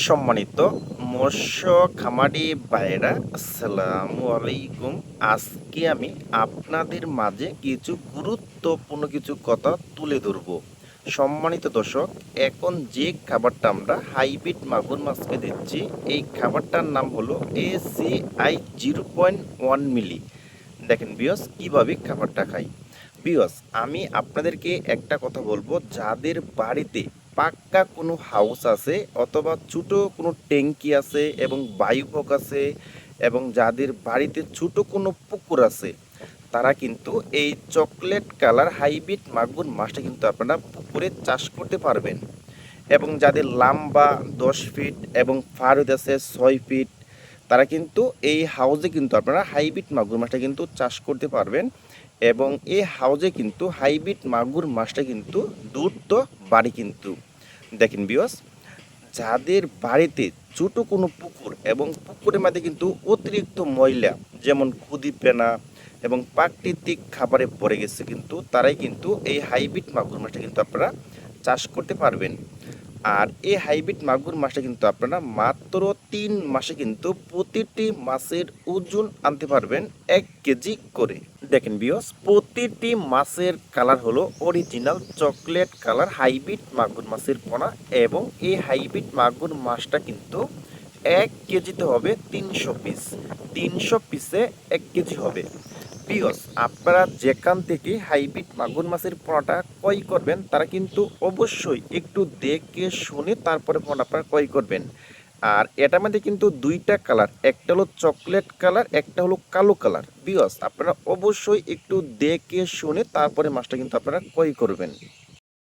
সম্মানিত মৎস্য খামারি ভাইয়েরা, আসসালামু আলাইকুম। আজকে আমি আপনাদের মাঝে কিছু গুরুত্বপূর্ণ কিছু কথা তুলে ধরব। সম্মানিত দর্শক, এখন যে খাবারটা আমরা হাইব্রিড মাগুর মাছকে দিচ্ছি, এই খাবারটার নাম হলো ACI 0.1 মিলি। দেখেন বিয়স কিভাবে খাবারটা খাই। বিয়স, আমি আপনাদেরকে একটা কথা বলবো, যাদের বাড়িতে পাক্কা কোনো হাউস আছে অথবা ছোট কোনো ট্যাঙ্কি আছে এবং বায়ুপক আছে এবং যাদের বাড়িতে ছোট কোনো পুকুর আছে, তারা কিন্তু এই চকলেট কালার হাইব্রিড মাগুর মাছটা কিন্তু আপনারা পুকুরে চাষ করতে পারবেন। এবং যাদের লম্বা 10 ফিট এবং ফারুদ আছে 6 ফিট, তারা কিন্তু এই হাউজে কিন্তু আপনারা হাইব্রিড মাগুর মাছটা কিন্তু চাষ করতে পারবেন। এবং এই হাউজে কিন্তু হাইব্রিড মাগুর মাছটা কিন্তু দ্রুত বাড়ি কিন্তু। দেখেন বিয়স, যাদের বাড়িতে ছোট কোনো পুকুর এবং পুকুরের মধ্যে কিন্তু অতিরিক্ত ময়লা যেমন খুদিপেনা এবং প্রাকৃতিক খাবারে পড়ে গেছে, কিন্তু তারাই কিন্তু এই হাইব্রিড মাগুর মাছটা কিন্তু আপনারা চাষ করতে পারবেন। আর এই হাইব্রিড মাগুর মাছটা কিন্তু আপনারা মাত্র 3 মাসে কিন্তু প্রতিটি মাছের ওজন আনতে পারবেন 1 কেজি করে। দেখেন বিয়স, প্রতিটি মাছের কালার হলো অরিজিনাল চকলেট কালার হাইব্রিড মাগুর মাছের পোনা। এবং এই হাইব্রিড মাগুর মাছটা কিন্তু 1 কেজিতে হবে 300 পিস। 300 পিসে 1 কেজি হবে। বিয়স, আপনারা যেখান থেকে হাইব্রিড মাগুর মাছের পোনাটা ক্রয় করবেন, তারা কিন্তু অবশ্যই একটু দেখে শুনে তারপরে পোনা আপনারা ক্রয় করবেন। আর এটার মধ্যে কিন্তু দুইটা কালার, একটা হলো চকলেট কালার, একটা হলো কালো কালার। বিয়স, আপনারা অবশ্যই একটু দেখে শুনে তারপরে মাছটা কিন্তু আপনারা ক্রয় করবেন।